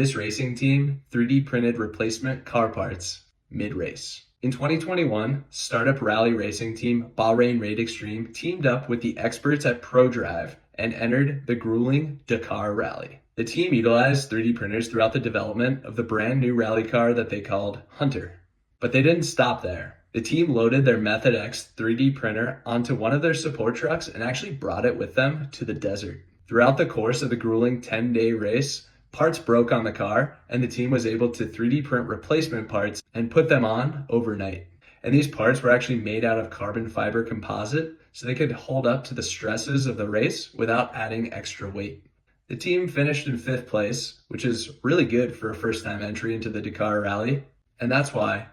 This racing team 3D printed replacement car parts mid-race. In 2021, startup rally racing team Bahrain Raid Extreme teamed up with the experts at ProDrive and entered the grueling Dakar Rally. The team utilized 3D printers throughout the development of the brand new rally car that they called Hunter. But they didn't stop there. The team loaded their Method X 3D printer onto one of their support trucks and actually brought it with them to the desert. Throughout the course of the grueling 10-day race, parts broke on the car, and the team was able to 3D print replacement parts and put them on overnight. And these parts were actually made out of carbon fiber composite, so they could hold up to the stresses of the race without adding extra weight. The team finished in 5th place, which is really good for a first-time entry into the Dakar Rally, and that's why